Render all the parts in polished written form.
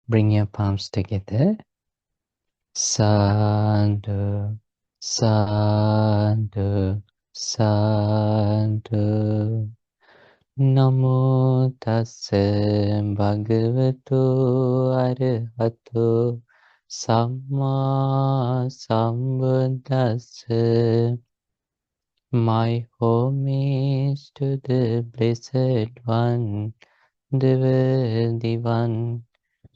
Bring your palms together. Sadhu, sadhu, sadhu. Namo tassa bhagavato arahato samma sambuddhassa. My homage to the Blessed One, the Worthy One,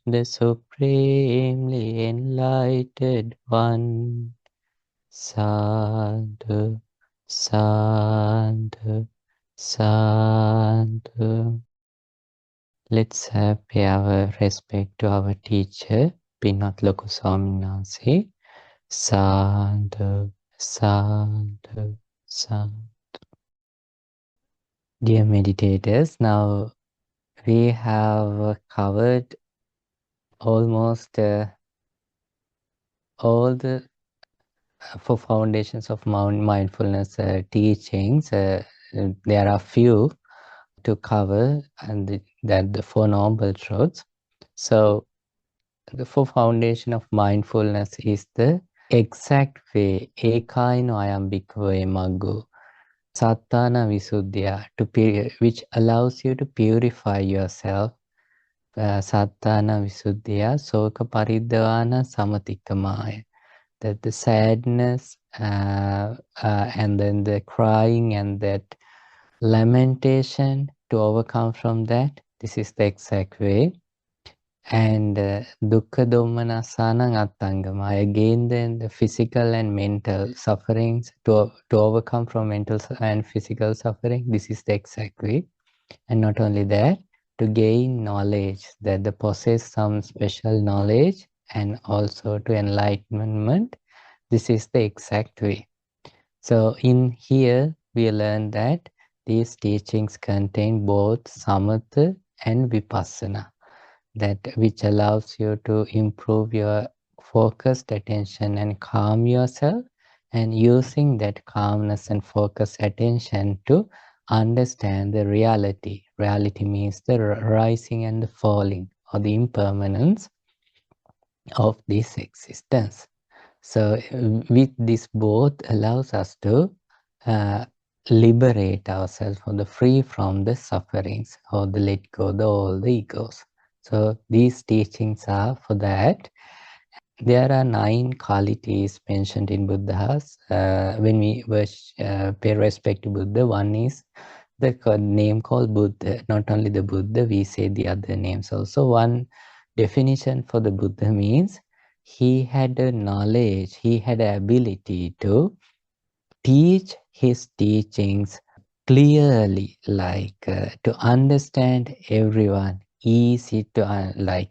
the Supremely Enlightened One. Sadhu, sadhu, sadhu. Let's pay our respect to our teacher, Pinat Loku Swamin Wahanse. Sadhu, sadhu, sadhu. Dear meditators, now we have covered almost all the 4 foundations of mindfulness teachings. There are few to cover, and that the 4 noble truths. So the 4 foundation of mindfulness is the exact way, ekaino ayam bhikkhave maggo, sattana visuddhya, which allows you to purify yourself. Sattana visuddhya, soka paridhavana samatikkamaya. That the sadness and then the crying and that lamentation, to overcome from that, this is the exact way. And dukkha dommanasanang attangama, again then the physical and mental sufferings, to overcome from mental and physical suffering, this is the exact way. And not only that, to gain knowledge, that they possess some special knowledge, and also to enlightenment, this is the exact way. So in here, we learn that these teachings contain both samatha and vipassana, that which allows you to improve your focused attention and calm yourself, and using that calmness and focused attention to understand the reality. Reality means the rising and the falling, or the impermanence of this existence. So with this both allows us to liberate ourselves from free from the sufferings, or the let go all the egos. So these teachings are for that. There are 9 qualities mentioned in Buddhas. When we pay respect to Buddha, one is the name called Buddha. Not only the Buddha, we say the other names also. One definition for the Buddha means he had a knowledge, he had an ability to teach his teachings clearly, like to understand everyone, easy to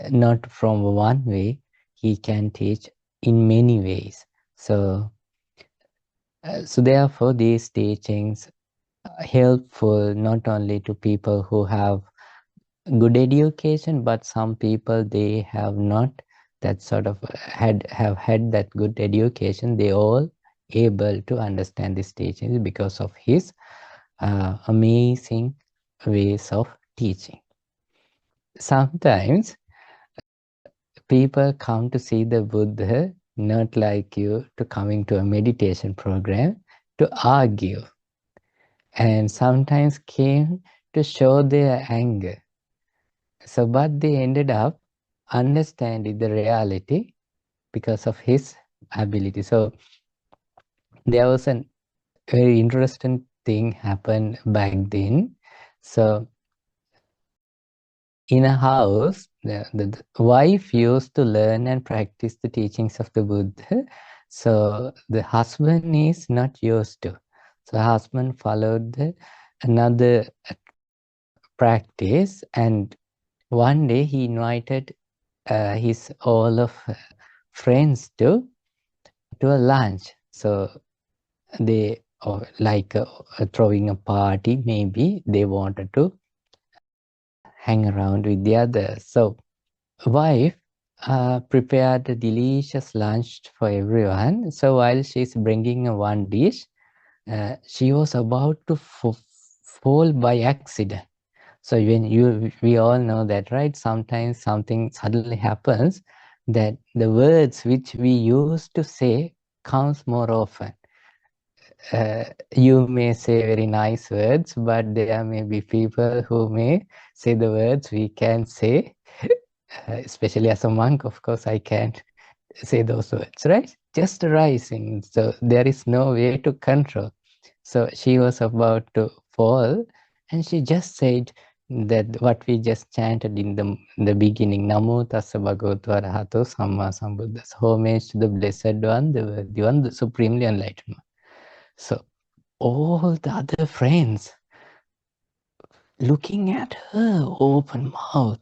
not from one way, he can teach in many ways. So therefore these teachings are helpful not only to people who have good education, but some people, they have not that sort of have had that good education. They all able to understand these teachings because of his amazing ways of teaching. Sometimes people come to see the Buddha not like you to coming to a meditation program to argue, and sometimes came to show their anger. So, but they ended up understanding the reality because of his ability. So, there was a very interesting thing happened back then. So, in a house, the wife used to learn and practice the teachings of the Buddha. So, the husband is not used to. So, husband followed another practice, and one day he invited his all of friends to a lunch. So they throwing a party, maybe they wanted to hang around with the others. So wife prepared a delicious lunch for everyone. So while she's bringing one dish, she was about to fall by accident. So we all know that, right? Sometimes something suddenly happens that the words which we used to say comes more often. You may say very nice words, but there may be people who may say the words we can say. Especially as a monk, of course, I can't say those words, right? Just arising. So there is no way to control. So she was about to fall, and she just said that what we just chanted in the beginning, Namo Tassa Bhagavato Arahato Samma Sambuddhassa. Homage to the Blessed One, the Worthy One, the Supremely Enlightened One. So all the other friends looking at her open mouth,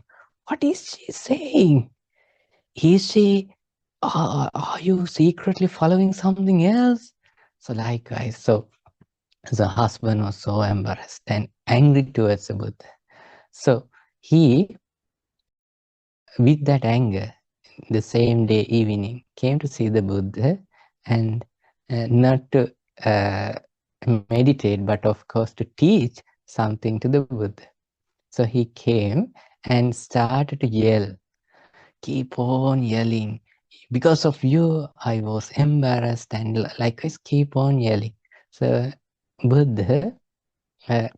what is she saying? Is she, are you secretly following something else? So likewise, so the husband was so embarrassed and angry towards the Buddha. So he, with that anger, the same day evening, came to see the Buddha and not to meditate, but of course to teach something to the Buddha. So he came and started to yell, keep on yelling. Because of you, I was embarrassed, and likewise keep on yelling. So Buddha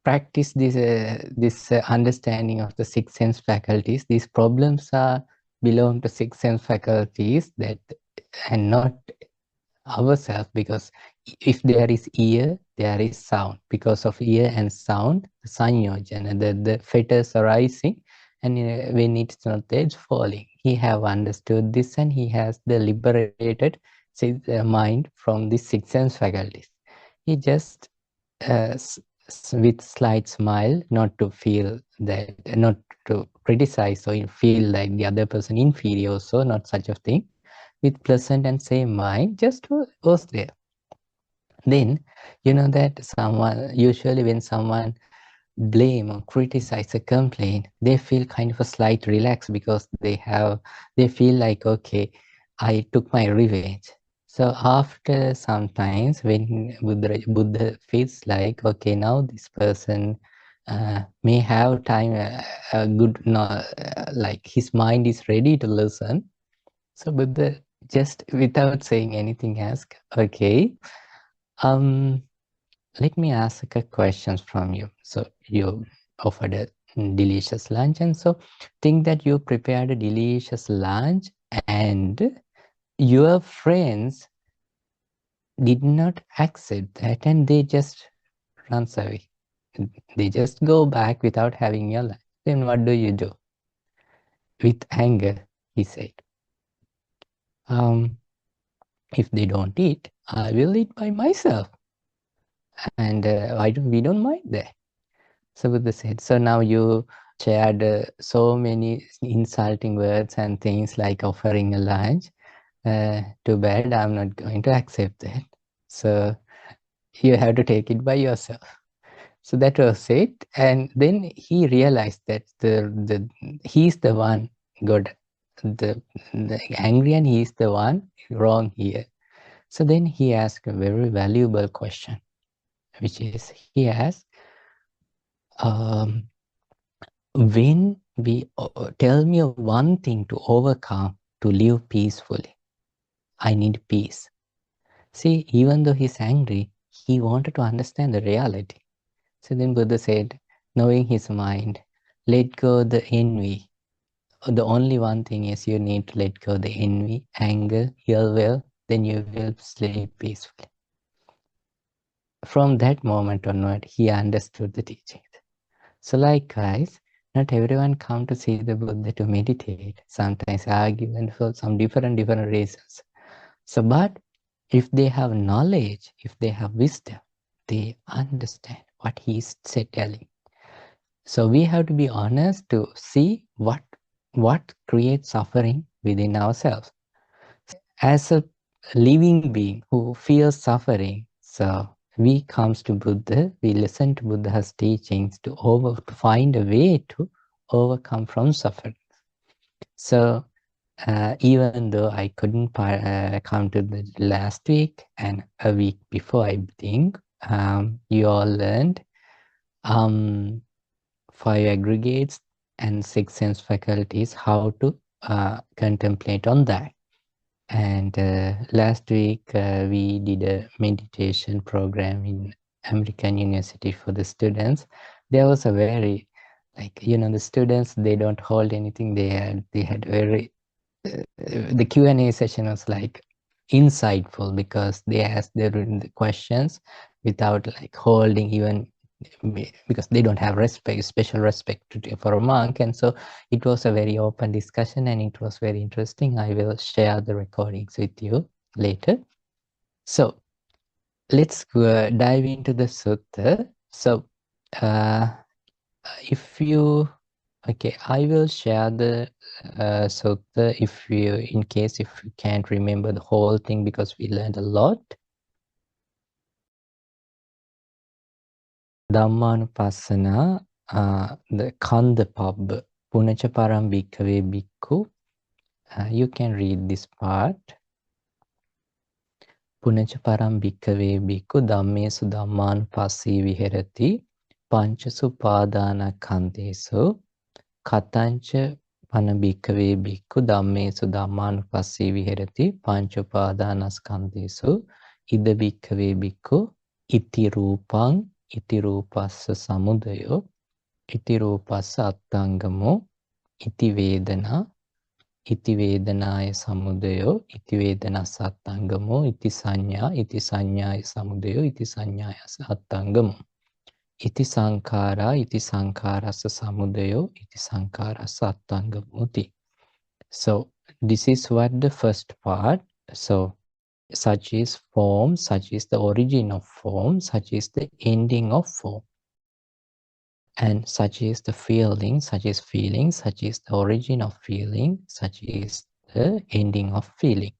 practice this understanding of the six sense faculties. These problems belong to six sense faculties that, and not ourselves, because if there is ear, there is sound. Because of ear and sound, the sanyojana, the fetters arising, and when it's not there, it's falling. He have understood this, and he has the liberated mind from the six sense faculties. He just with slight smile, not to feel that, not to criticize or feel like the other person inferior, so not such a thing, with pleasant and same mind, just was there. Then, you know that someone, usually when someone blame or criticize or complain, they feel kind of a slight relax, because they feel like, okay, I took my revenge. So after sometimes when Buddha feels like, okay, now this person may have time, a good, like his mind is ready to listen. So Buddha just without saying anything ask, okay, let me ask a question from you. So you offered a delicious lunch, and so think that you prepared a delicious lunch and your friends did not accept that, and they just runs away. They just go back without having your lunch. Then what do you do? With anger, he said, if they don't eat, I will eat by myself. And we don't mind that. So Buddha said, so now you shared so many insulting words and things like offering a lunch. Too bad, I'm not going to accept that. So you have to take it by yourself. So that was it. And then he realized that he's the one good, the angry, and he's the one wrong here. So then he asked a very valuable question, which is, he asked, when we tell me one thing to overcome, to live peacefully, I need peace. See, even though he's angry, he wanted to understand the reality. So then Buddha said, knowing his mind, let go the envy. The only one thing is you need to let go the envy, anger, ill will, then you will sleep peacefully. From that moment onward, he understood the teachings. So likewise, not everyone come to see the Buddha to meditate. Sometimes argue and for some different reasons. So, but if they have knowledge, if they have wisdom, they understand what he is telling. So we have to be honest to see what creates suffering within ourselves. As a living being who feels suffering, so we comes to Buddha, we listen to Buddha's teachings to find a way to overcome from suffering. So even though I couldn't come to the last week and a week before, I think you all learned 5 aggregates and 6 sense faculties, how to contemplate on that. And last week we did a meditation program in American University for the students. There was a very, like, the students, they don't hold anything. They had very, the Q&A session was like insightful because they asked the questions without like holding even, because they don't have respect, special respect for a monk. And so it was a very open discussion and it was very interesting. I will share the recordings with you later. So let's dive into the sutta. So if you, okay, I will share the sutta if you, in case if you can't remember the whole thing, because we learned a lot. Dhammanupassana, the Kanda Pab, Punacha Param Bhikkhave Bhikkhu. You can read this part. Punacha Param Bhikkhave Bhikkhu Dhammesu Dhammanupassī Viherati Panchasu Pādāna Khandesu Katancha Pana Bhikkhave Bhikkhu Dhammesu Dhammanupassī Viherati Pancha Pādānaskandhesu Ida Bhikkhave Bhikkhu Iti Rūpaṃ Iti Rūpassa Samudayo Iti Rūpassa Attangamo Iti Vedana Iti Vedanaya Samudayo Iti Vedanassa Attangamo Iti Saññāya Samudayo Iti Saññāya Attangamo Iti Saṅkhāra Iti Saṅkhārassa Samudayo Iti Saṅkhārassa Attangamoti. So this is what the first part. So such is form, such is the origin of form, such is the ending of form. And such is the feeling, such is feeling, such is the origin of feeling, such is the ending of feeling.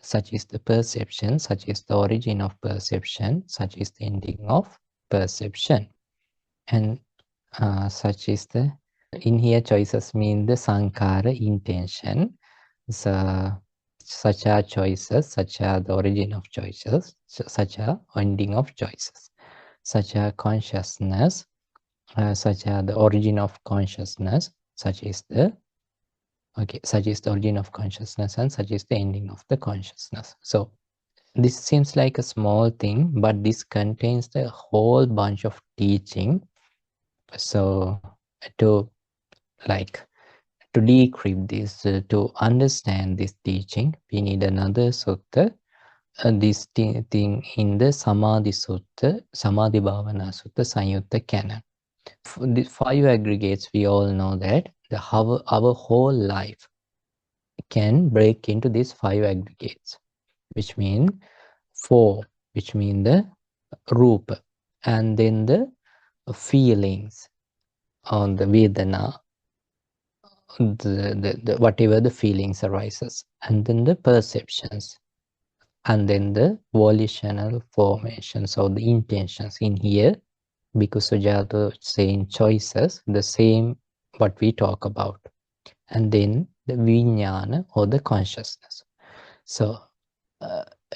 Such is the perception, such is the origin of perception, such is the ending of perception. And such is the, in here choices mean the sankhara, intention. So such are choices, such are the origin of choices, such are ending of choices. Such are consciousness, such are the origin of consciousness, such is the, okay, such is the origin of consciousness and such is the ending of the consciousness. So this seems like a small thing, but this contains the whole bunch of teaching. So to decrypt this, to understand this teaching, we need another sutta. This thing in the Samadhi Sutta, Samadhi Bhavana Sutta, Sanyutta Canon. For the 5 aggregates, we all know that our whole life can break into these 5 aggregates, which mean 4, which mean the Rupa, and then the feelings on the Vedana, the whatever the feelings arises, and then the perceptions, and then the volitional formations or the intentions. In here, because Sujato saying choices, the same what we talk about, and then the vijnana or the consciousness. So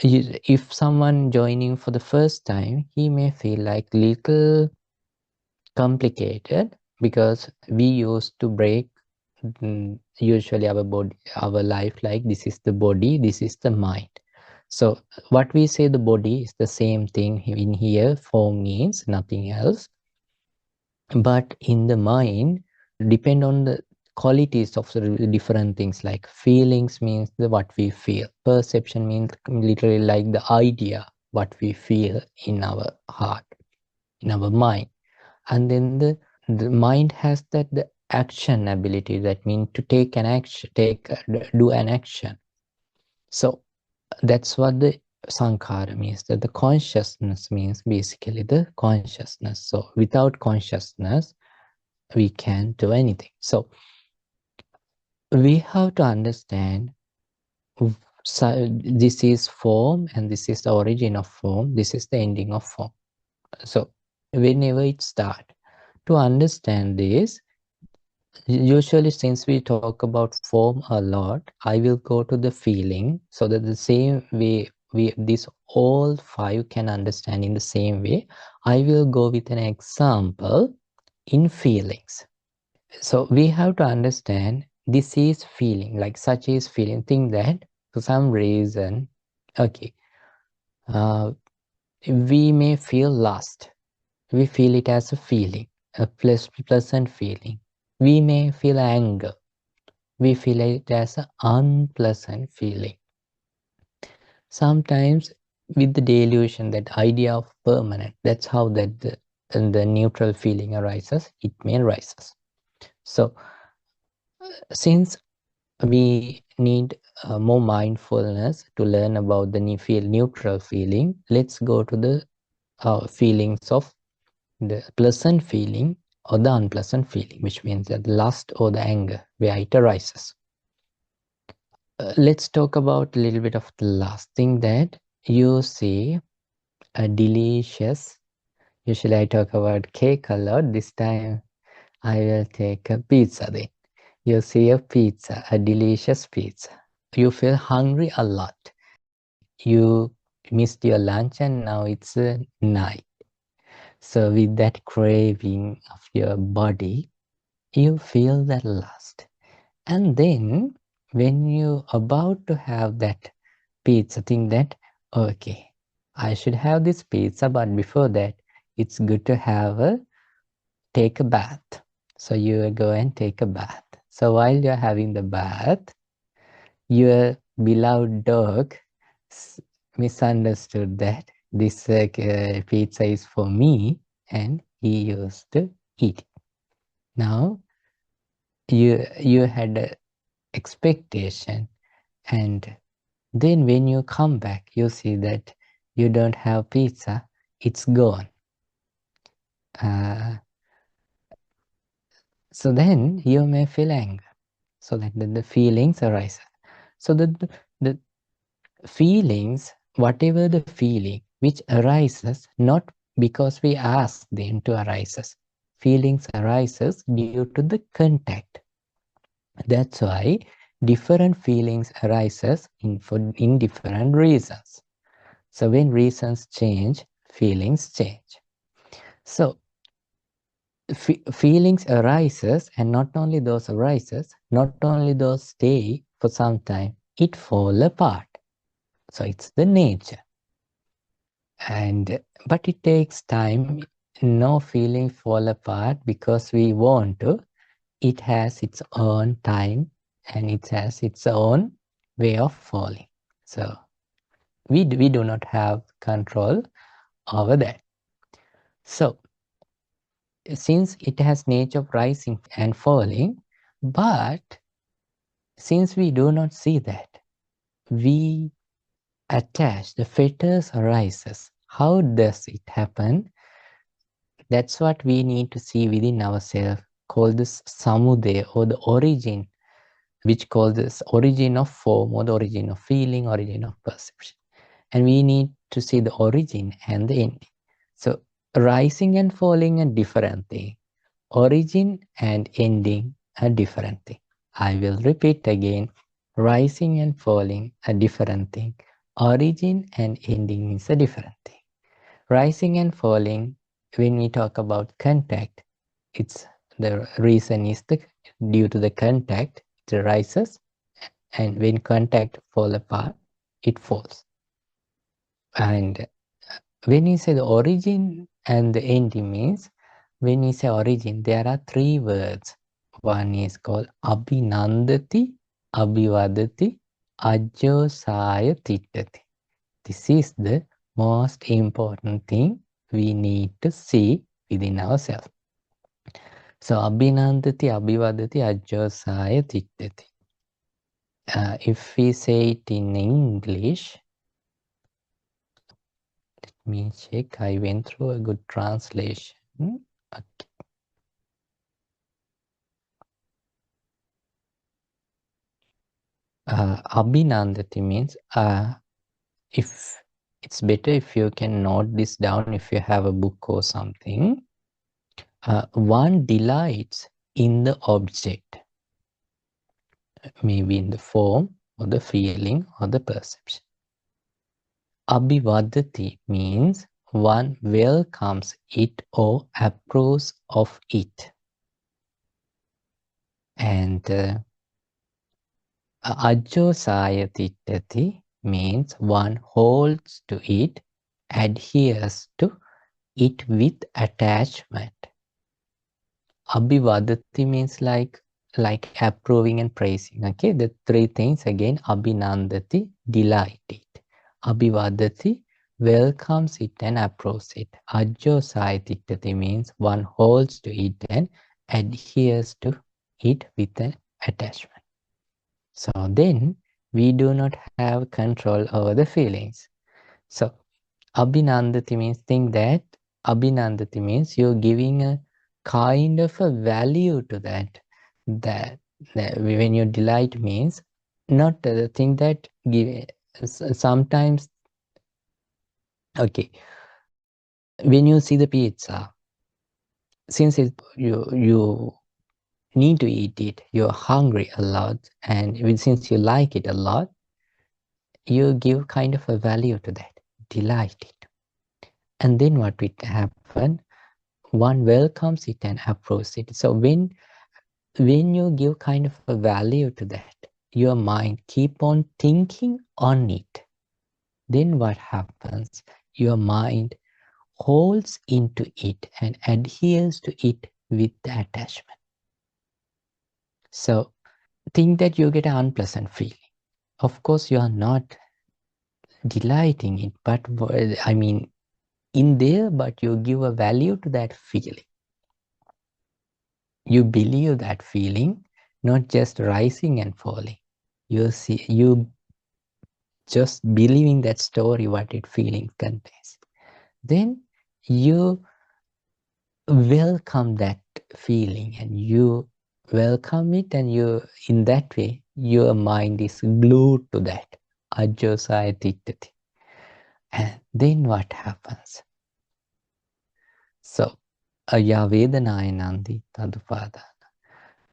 if someone joining for the first time, he may feel like little complicated, because we used to break usually our body, our life, like this is the body, this is the mind. So what we say the body is the same thing in here. Form means nothing else, but in the mind depend on the qualities of the different things. Like feelings means the what we feel, perception means literally like the idea what we feel in our heart, in our mind. And then the mind has that the action ability, that means to take an action, do an action. So that's what the sankhara means, that the consciousness means basically the consciousness. So without consciousness we can't do anything. So we have to understand, so this is form and this is the origin of form, this is the ending of form. So whenever it starts, to understand this, usually since we talk about form a lot, I will go to the feeling, so that the same way this all 5 can understand in the same way. I will go with an example in feelings. So we have to understand this is feeling, like such is feeling. Think that for some reason, okay, we may feel lust. We feel it as a feeling, a pleasant feeling. We may feel anger. We feel it as an unpleasant feeling. Sometimes with the delusion, that idea of permanent, that's how that the neutral feeling arises, it may arises. So since we need more mindfulness to learn about the neutral feeling, let's go to the feelings of the pleasant feeling or the unpleasant feeling, which means that the lust or the anger, where it arises. Let's talk about a little bit of the last thing, that you see a delicious, usually I talk about cake a lot, this time I will take a pizza then. You see a pizza, a delicious pizza. You feel hungry a lot. You missed your lunch and now it's night. So with that craving of your body, you feel that lust. And then when you're about to have that pizza, think that, okay, I should have this pizza, but before that, it's good to take a bath. So you go and take a bath. So while you're having the bath, your beloved dog misunderstood that this pizza is for me, and he used to eat it. Now you had an expectation, and then when you come back, you see that you don't have pizza, it's gone. So then you may feel anger. So that the feelings arise. So the feelings, whatever the feeling which arises, not because we ask them to arises. Feelings arises due to the contact. That's why different feelings arises in different reasons. So when reasons change, feelings change. So feelings arises, and not only those arises, not only those stay for some time, it fall apart. So it's the nature. But it takes time. No feeling fall apart because we want to. It has its own time and it has its own way of falling. So we do not have control over that. So since it has nature of rising and falling, but since we do not see that, we attach, the fetters arises. How does it happen? That's what we need to see within ourselves, called this samudaya, or the origin, which calls this origin of form, or the origin of feeling, origin of perception. And we need to see the origin and the ending. So rising and falling are different thing. Origin and ending are different thing. I will repeat again. Rising and falling are different thing. Origin and ending is a different thing. Rising and falling, when we talk about contact, it's the reason is due to the contact, it rises, and when contact fall apart, it falls. And when you say the origin and the ending means, when you say origin, there are three words. One is called abhinandati, abhivadati, ajjosaya tittati. This is the most important thing we need to see within ourselves. So, abhinandati, abhivadati, ajjosaya tittati. If we say it in English, let me check. I went through a good translation. Okay. Abhinandati means if it's better if you can note this down if you have a book or something. One delights in the object, maybe in the form or the feeling or the perception. Abhivadati means one welcomes it or approves of it. And ajjosaya tittati means one holds to it, adheres to it with attachment. Abhivadati means like approving and praising. Okay, the three things again. Abhinandati, delight it. Abhivadati, welcomes it and approves it. Ajjosaya tittati means one holds to it and adheres to it with an attachment. So then we do not have control over the feelings. So Abhinandati means think that. Abhinandati means you're giving a kind of a value to that. That when you delight means not the thing that give sometimes. Okay, when you see the pizza, since you need to eat it, you're hungry a lot, and since you like it a lot, you give kind of a value to that, delight it. And then what will happen? One welcomes it and approves it. So when you give kind of a value to that, your mind keep on thinking on it. Then what happens? Your mind holds into it and adheres to it with the attachment. So think that you get an unpleasant feeling. Of course, you are not delighting it, but I mean in there, but you give a value to that feeling. You believe that feeling, not just rising and falling. You just believing that story, what it feeling contains. Then you welcome that feeling and you welcome it, and you in that way your mind is glued to that. Ajjosaya tittati. And then what happens? So aya vedanaya nandi tadupada.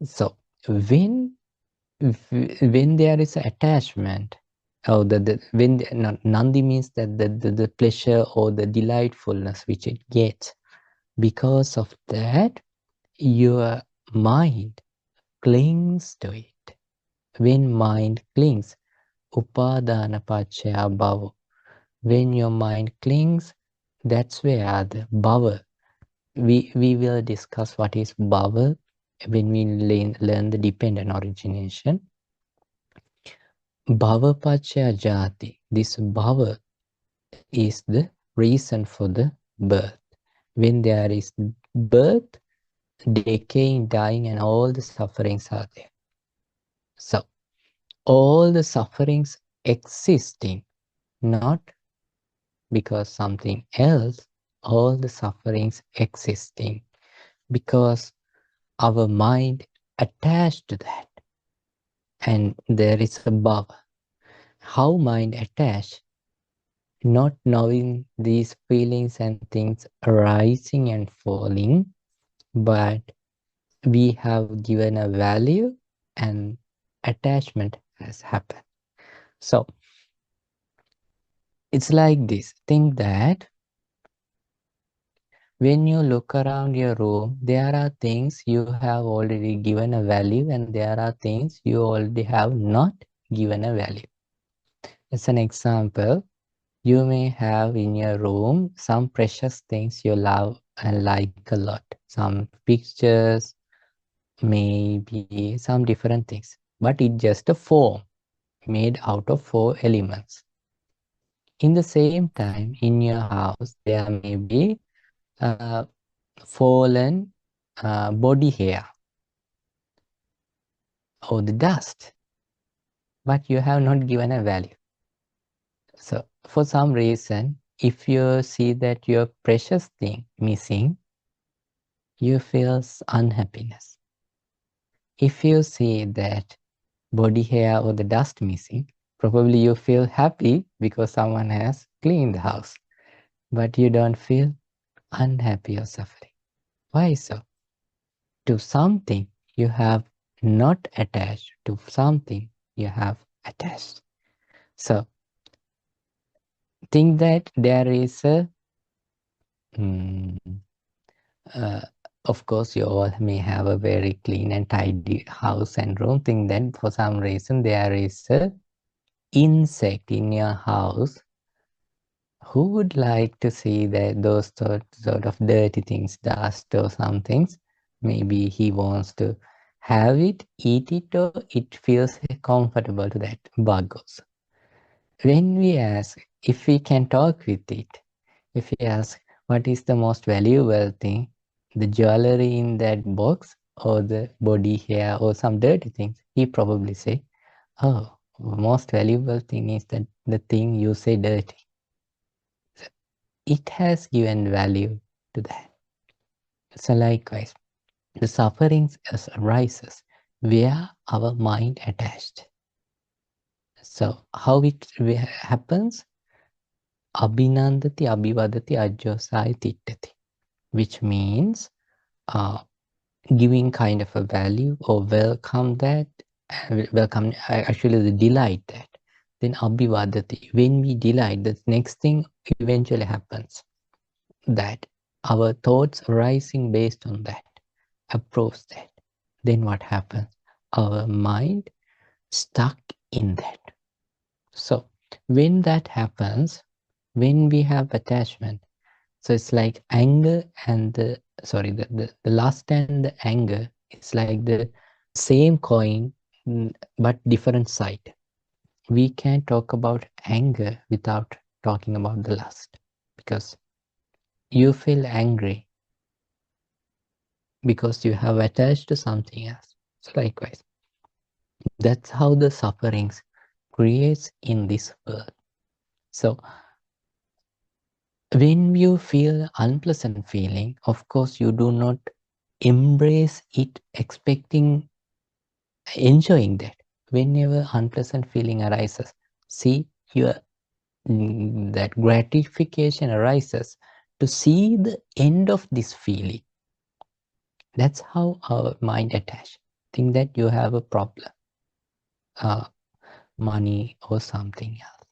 So when there is attachment, or nandi means that the pleasure or the delightfulness which it gets, because of that your mind clings to it. When mind clings, upadana paccaya bhava. When your mind clings, that's where the bhava. We will discuss what is bhava when we learn the dependent origination. Bhava paccaya jati. This bhava is the reason for the birth. When there is birth, decaying, dying, and all the sufferings are there. So, all the sufferings existing, not because something else, all the sufferings existing because our mind attached to that. And there is a bhava. How mind attached? Not knowing these feelings and things arising and falling, but we have given a value and attachment has happened. So it's like this. Think that when you look around your room, there are things you have already given a value, and there are things you already have not given a value. As an example, you may have in your room some precious things you love and like a lot. Some pictures, maybe some different things. But it's just a form made out of 4 elements. In the same time, in your house, there may be fallen body hair or the dust, but you have not given a value. So for some reason, if you see that your precious thing missing, you feel unhappiness. If you see that body hair or the dust missing, probably you feel happy because someone has cleaned the house, but you don't feel unhappy or suffering. Why so? To something you have not attached, to something you have attached. So think that there is a Of course, you all may have a very clean and tidy house and room. Think that for some reason there is a insect in your house. Who would like to see that those sort of dirty things, dust or some things? Maybe he wants to have it, eat it, or it feels comfortable to that bug also. When we ask if we can talk with it, if we ask what is the most valuable thing, the jewelry in that box or the body hair or some dirty things, he probably say, oh, most valuable thing is that the thing you say dirty. So it has given value to that. So likewise, the sufferings arises where our mind attached. So how it happens? Abhinandati, abhivadati, ajjosaya tittati, which means giving kind of a value or welcome that, actually the delight that. Then abhivadati, when we delight, the next thing eventually happens, that our thoughts arising based on that, approach that. Then what happens? Our mind stuck in that. So when that happens, when we have attachment, so it's like anger and the lust and the anger, it's like the same coin, but different side. We can't talk about anger without talking about the lust, because you feel angry because you have attached to something else. So likewise, that's how the sufferings creates in this world. So when you feel unpleasant feeling, of course you do not embrace it expecting enjoying that. Whenever unpleasant feeling arises, see your that gratification arises to see the end of this feeling. That's how our mind attach. Think that you have a problem, money or something else.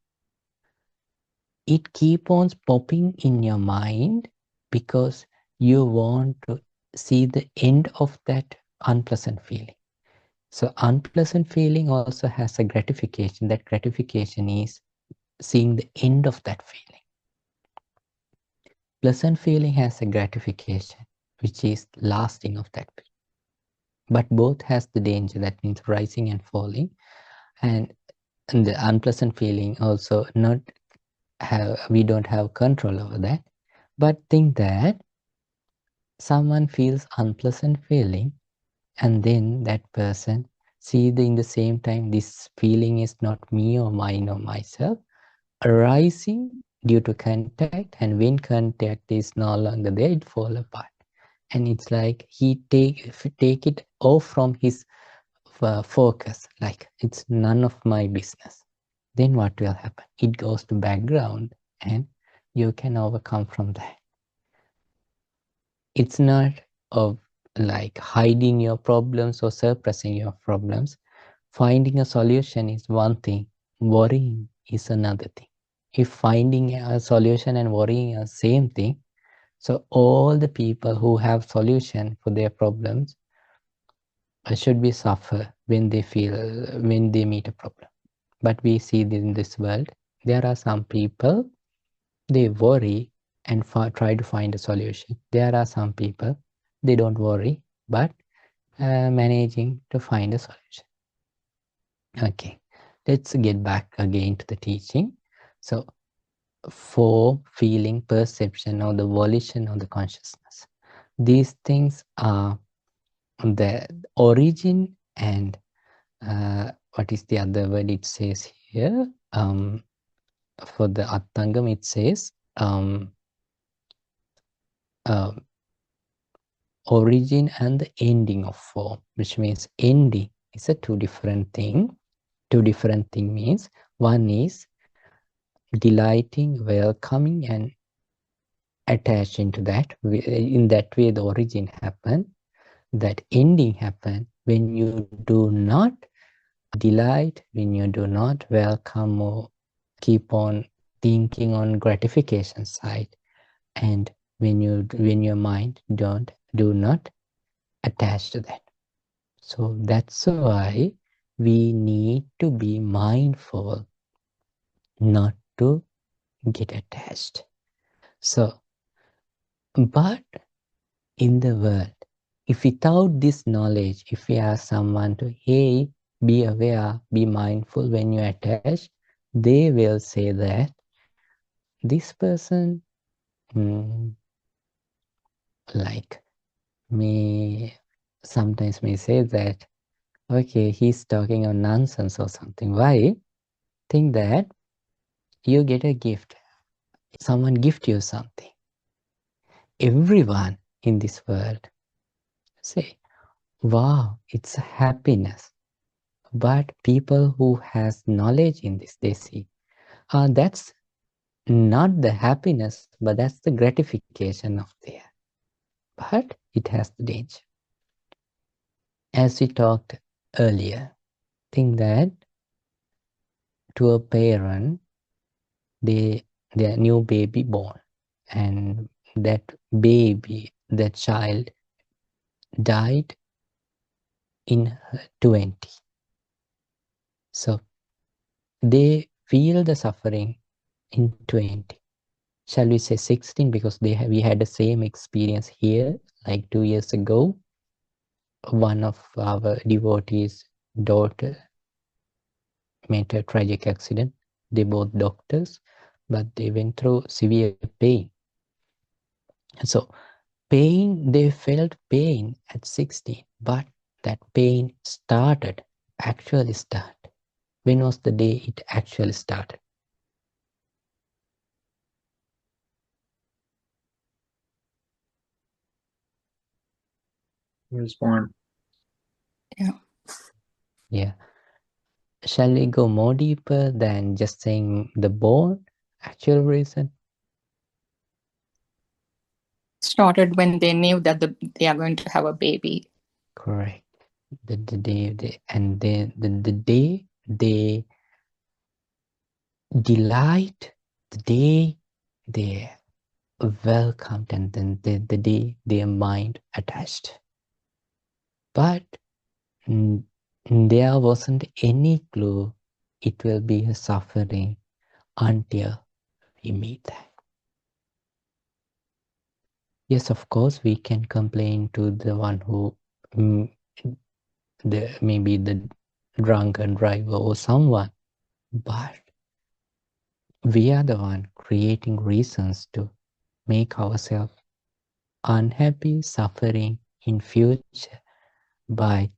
It keep on popping in your mind because you want to see the end of that unpleasant feeling. So unpleasant feeling also has a gratification. That gratification is seeing the end of that feeling. Pleasant feeling has a gratification, which is lasting of that feeling. But both has the danger, that means rising and falling. And the unpleasant feeling also not have, we don't have control over that. But think that someone feels unpleasant feeling, and then that person see in the same time this feeling is not me or mine or myself, arising due to contact, and when contact is no longer there, it fall apart. And it's like he take it off from his focus, like it's none of my business. Then what will happen? It goes to background, and you can overcome from that. It's not of like hiding your problems or suppressing your problems. Finding a solution is one thing, worrying is another thing. If finding a solution and worrying are same thing, so all the people who have solution for their problems should be suffer when they meet a problem. But we see in this world, there are some people, they worry and try to find a solution. There are some people, they don't worry, but managing to find a solution. Okay, let's get back again to the teaching. So form, feeling, perception, or the volition of the consciousness. These things are the origin and what is the other word it says here? For the Attangam, it says origin and the ending of form, which means ending is a two different thing. Two different thing means one is delighting, welcoming, and attaching to that. In that way, the origin happened. That ending happened when you do not delight, when you do not welcome or keep on thinking on gratification side. And when your mind do not attach to that. So that's why we need to be mindful not to get attached. So, but in the world, if without this knowledge, if we ask someone to, hey, be aware, be mindful when you attach, they will say that this person, like, may sometimes may say that, okay, he's talking on nonsense or something. Why? Think that you get a gift. Someone gift you something. Everyone in this world say, wow, it's a happiness. But people who has knowledge in this, they see, that's not the happiness, but that's the gratification of there. But it has the danger. As we talked earlier, think that to a parent, their new baby born, and that baby, that child died in her 20. So they feel the suffering in 20. Shall we say 16, because we had the same experience here like 2 years ago. One of our devotees' daughter met a tragic accident. They both doctors, but they went through severe pain. So pain, they felt pain at 16, but that pain actually started. When was the day it actually started? He was born. Yeah. Yeah. Shall we go more deeper than just saying the born actual reason? Started when they knew that they are going to have a baby. Correct. The day they delight, the day they welcomed, and then the day their mind attached. But there wasn't any clue it will be a suffering until we meet that. Yes, of course, we can complain to the one who, maybe the drunken driver or someone, but we are the one creating reasons to make ourselves unhappy, suffering in future by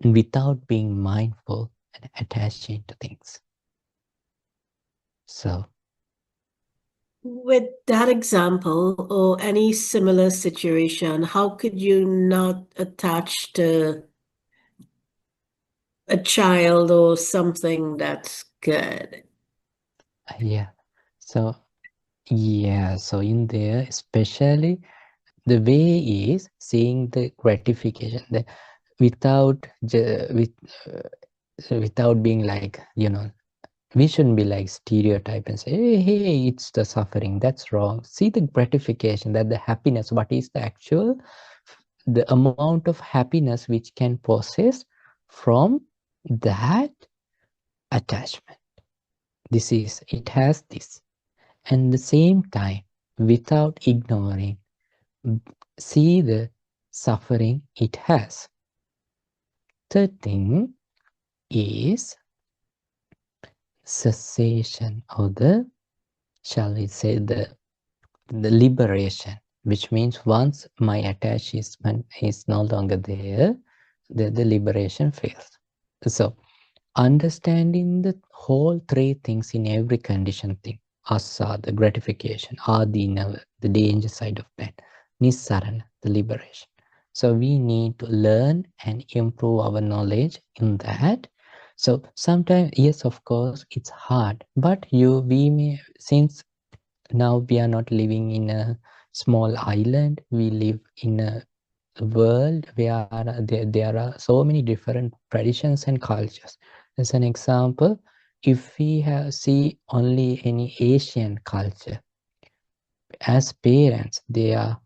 without being mindful and attaching to things. So, with that example or any similar situation, how could you not attach to a child or something that's good? yeah. So in there, especially the way is seeing the gratification without without being like, we shouldn't be like stereotype and say, hey, it's the suffering. That's wrong. See the gratification, that the happiness, what is the actual, the amount of happiness which can possess from that attachment. It has this. And the same time, without ignoring, see the suffering it has. Third thing is cessation, or shall we say, the liberation, which means once my attachment is no longer there, the liberation fails. So understanding the whole three things in every condition thing, asa, the gratification, adinava, the danger side of that, nissarana, the liberation. So we need to learn and improve our knowledge in that. So sometimes, yes, of course, it's hard, but we may, since now we are not living in a small island, we live in a world where there are so many different traditions and cultures. As an example, if we see only any Asian culture, as parents, they are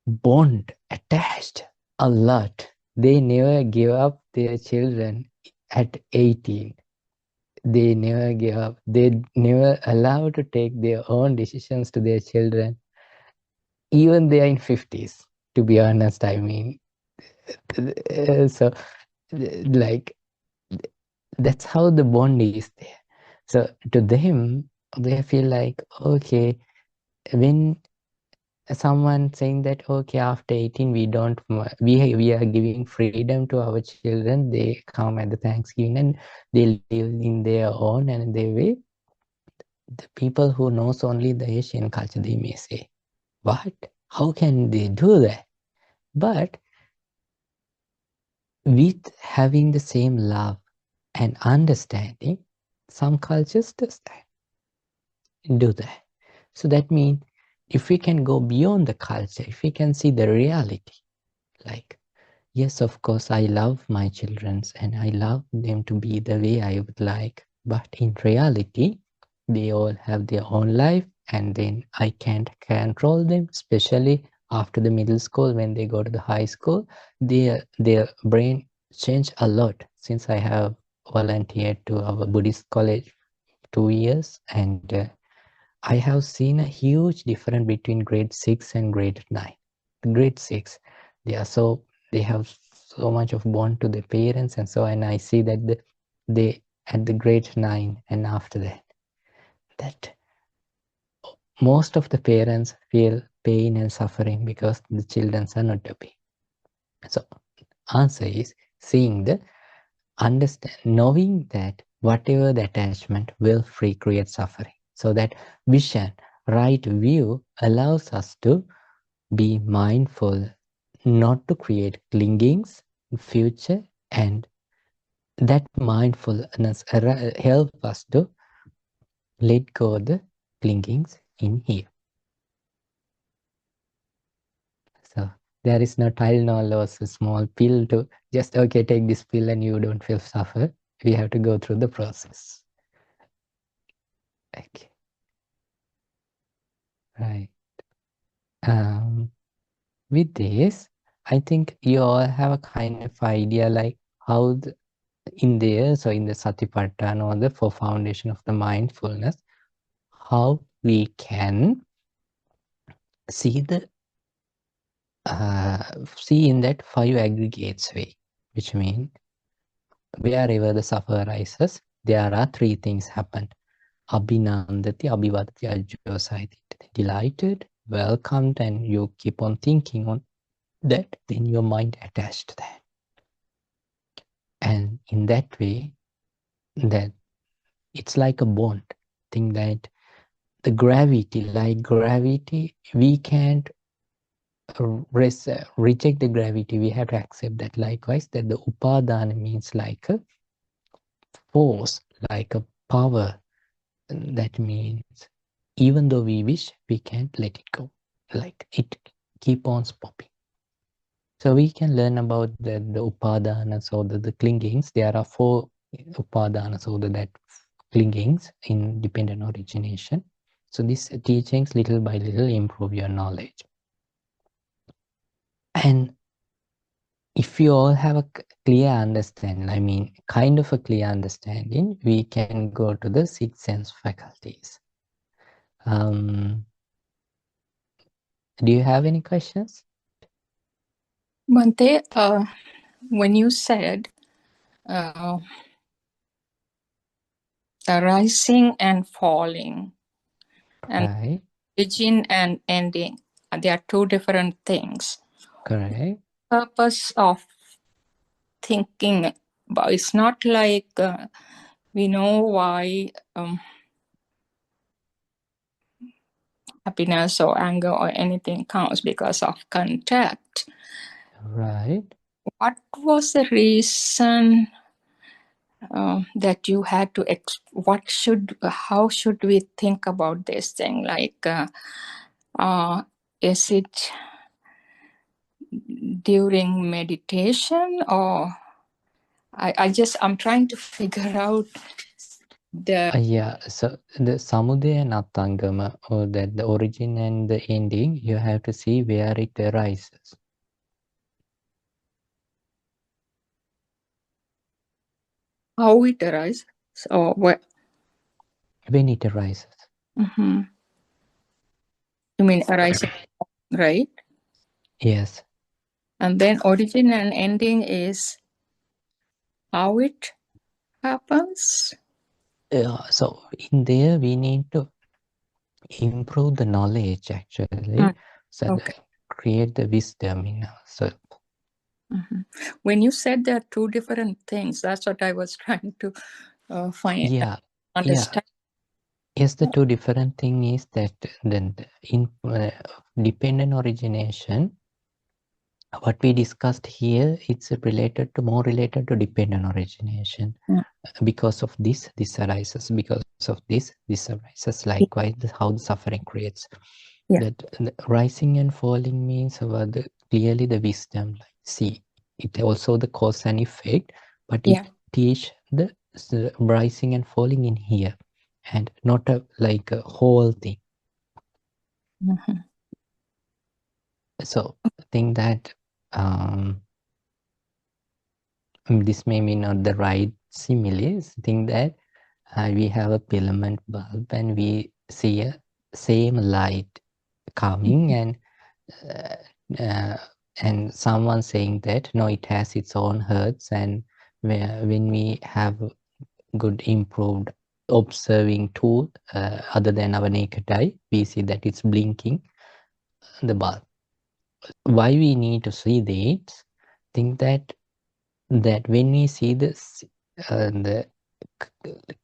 bond, attached a lot. They never give up their children at 18. They never give up. They never allow to take their own decisions to their children. Even they are in 50s, to be honest, I mean. So, like, that's how the bond is there. So to them, they feel like, okay, when someone saying that, okay, after 18, we are giving freedom to our children, they come at the Thanksgiving and they live in their own and their way. The people who knows only the Asian culture, they may say, what? How can they do that? But with having the same love and understanding, some cultures do that. So that means if we can go beyond the culture, if we can see the reality, like, yes, of course, I love my children and I love them to be the way I would like. But in reality, they all have their own life and then I can't control them, especially after the middle school. When they go to the high school, their brain change a lot. Since I have volunteered to our Buddhist college 2 years, and I have seen a huge difference between grade 6 and grade 9. Grade 6, they have so much of bond to their parents and so on. And I see that they at the grade 9 and after that most of the parents feel pain and suffering because the children are not happy. So answer is knowing that whatever the attachment will create suffering. So that vision, right view allows us to be mindful not to create clingings in future, and that mindfulness help us to let go the clingings in here. So there is no Tylenol or a small pill to just, okay, take this pill and you don't feel suffer. We have to go through the process. Okay. Right. With this, I think you all have a kind of idea like how in the Satipatthana, or the four foundation of the mindfulness, how we can see in that 5 aggregates way, which means wherever the suffer arises, there are 3 things happen. Abhinandati, abhivadati, ajyosayati. Delighted, welcomed, and you keep on thinking on that, then your mind attached to that. And in that way, that it's like a bond. Think that the gravity, we can't reject the gravity. We have to accept that. Likewise, that the upadana means like a force, like a power. That means even though we wish, we can't let it go. Like it keep on popping. So we can learn about the upadanas, or the clingings. There are 4 upadanas, or that clingings in dependent origination. So these teachings little by little improve your knowledge. And if you all have a clear understanding, I mean, kind of a clear understanding, we can go to the 6 sense faculties. Do you have any questions? Bhante, when you said rising and falling, and Right. beginning and ending, they are 2 different things. Correct. Purpose of thinking, but it's not like we know why happiness or anger or anything comes because of contact. Right. What was the reason that you had to how should we think about this thing? Like, is it during meditation, or I'm trying to figure out Yeah, so the samudaya and attangama, or that the origin and the ending, you have to see where it arises. How it arises? So what? When it arises. Mm-hmm. You mean arising, right? Yes. And then origin and ending is how it happens. So in there, we need to improve the knowledge actually, so Okay. create the wisdom in ourselves. Mm-hmm. When you said there are two different things, that's what I was trying to find. Yeah, Understand. yes. The two different thing is that then in dependent origination, what we discussed here, it's more related to dependent origination. Because of this arises. Because of this arises. Likewise, how the suffering creates. Yeah. That the rising and falling means clearly the wisdom. Like, see, it also the cause and effect, but it teach the rising and falling in here, and not like a whole thing. Mm-hmm. So I think that this may be not the right similes. Think that we have a filament bulb and we see a same light coming, and someone saying that no, it has its own hertz, and when we have good improved observing tool other than our naked eye, we see that it's blinking the bulb. Why we need to see that? Think that when we see this the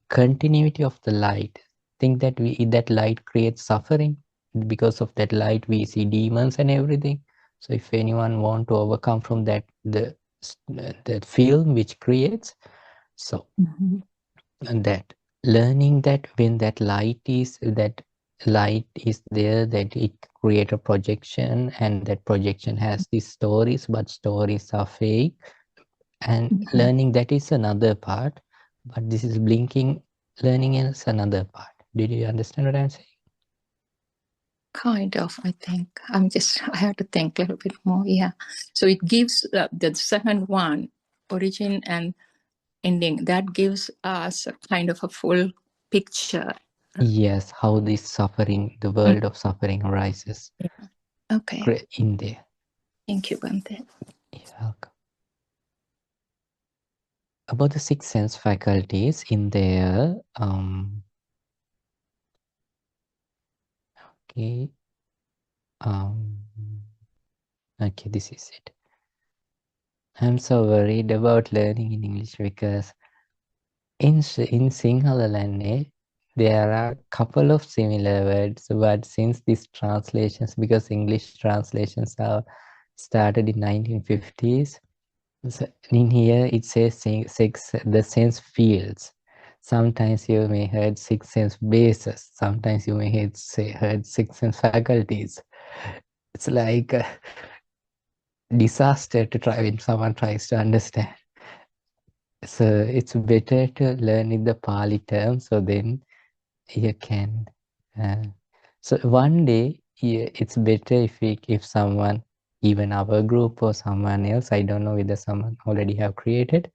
continuity of the light, think that that light creates suffering. Because of that light we see demons and everything. So if anyone want to overcome from that, the film which creates, so and that learning that when that light is there, that it create a projection, and that projection has these stories, but stories are fake, and learning that is another part, but this is blinking learning is another part. Did you understand what I'm saying? Kind of, I think. I have to think a little bit more. Yeah. So it gives the second one, origin and ending, that gives us a kind of a full picture. Yes, how this suffering, the world of suffering arises. Yeah. Okay. In there. Thank you, Bante. You're welcome. About the six sense faculties in there, okay, okay, this is it. I'm so worried about learning in English because in Sinhala language, there are a couple of similar words, but since these translations, because English translations are started in 1950s, so in here it says the sense fields. Sometimes you may heard six sense bases. Sometimes you may heard six sense faculties. It's like a disaster to try when someone tries to understand. So it's better to learn in the Pali term, so then you can. So one day, it's better if someone, even our group or someone else, I don't know whether someone already have created,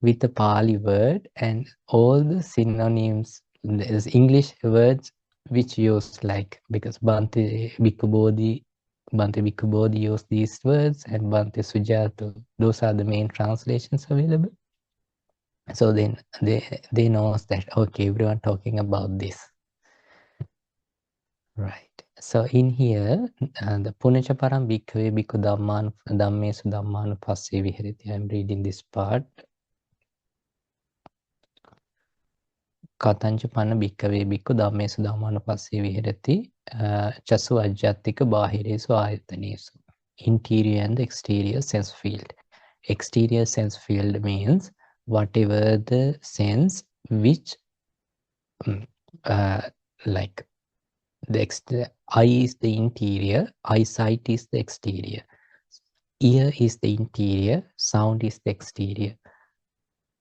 with the Pali word and all the synonyms, there's English words which use, like, because Bhante Bhikkhu Bodhi use these words, and Bhante Sujata, those are the main translations available. So then they knows that, okay, everyone talking about this. Right. So in here, the Punacha param bhikkhave bhikkhu dhammesu dhammanupassee viharati. I'm reading this part. Katancha panna bhikkhave bhikkhu dhammesu dhammanupassee viharati. Chasu ajjatika bahiresu ayatanesu. Interior and the exterior sense field. Exterior sense field means whatever the sense which like the eye is the interior, eyesight is the exterior, ear is the interior, sound is the exterior.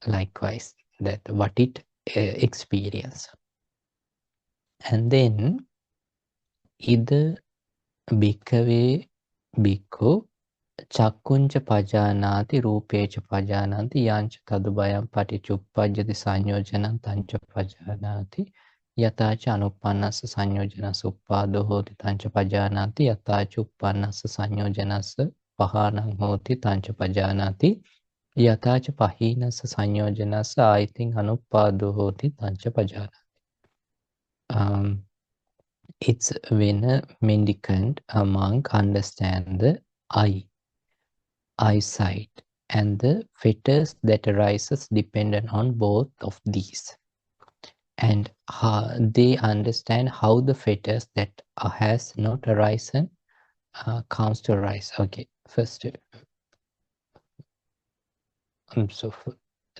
Likewise, that what it experience. And then either bhikkhave bhikkhu chakkuncha pajanati rupecha pajanati yancha tadubhayam patichuppajjati sanyojanam tancha pajanati yatacha anuppannassa sanyojanassa uppado hoti tancha pajanati yatacha uppannassa sanyojanassa pahanam hoti tancha pajanati yatacha pahinassa sanyojanassa aitin anuppado hoti tancha pajanati. It's when a mendicant, a monk, understand the eyesight, and the fetters that arises dependent on both of these. And how they understand how the fetters that has not arisen comes to arise. Okay, first, so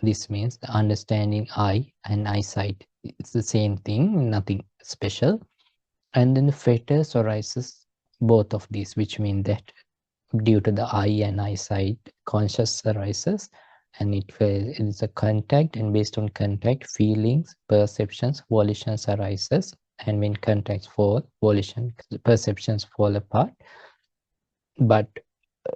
this means the understanding eye and eyesight. It's the same thing, nothing special. And then the fetters arises both of these, which mean that due to the eye and eyesight, conscious arises, and it is a contact, and based on contact, feelings, perceptions, volitions arises, and when contacts fall, volition, perceptions fall apart. But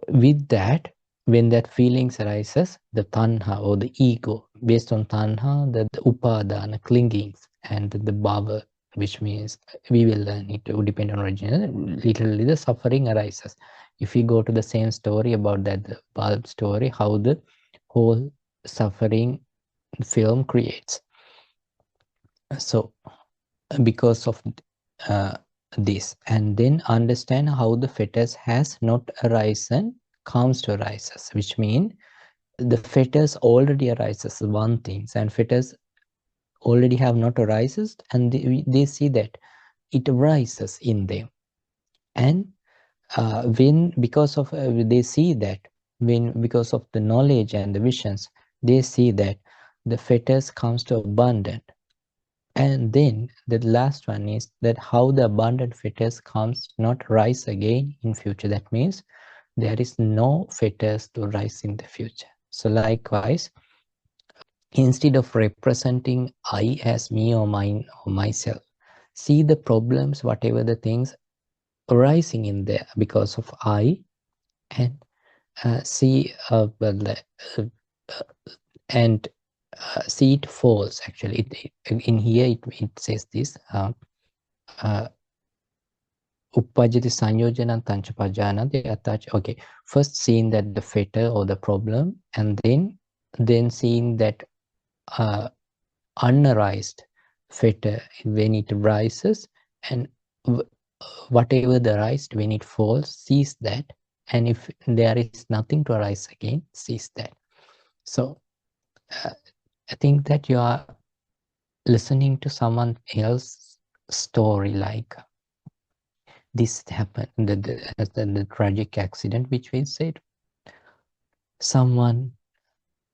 with that, when that feelings arises, the tanha or the ego, based on tanha, the upadana, clingings, and the bhava, which means we will learn it to depend on origin, literally the suffering arises. If we go to the same story about that, the bulb story, how the whole suffering film creates. So because of this, and then understand how the fetters has not arisen comes to arises, which mean the fetters already arises one things, and fetters already have not arises, and they see that it arises in them. And when because of they see that when because of the knowledge and the visions, they see that the fetters comes to abundant. And then the last one is that how the abundant fetters comes not rise again in future. That means there is no fetters to rise in the future. So likewise, instead of representing I as me or mine or myself, see the problems, whatever the things arising in there because of I, and see and see it falls. Actually, in here it says this. Uppajjati sanyojanam tancha pajanati attach. Okay, first seeing that the fetter or the problem, and then seeing that unarised fetter when it rises, and whatever the rise when it falls, sees that, and if there is nothing to arise again, sees that. So I think that you are listening to someone else's story, like this happened, the tragic accident which we said. Someone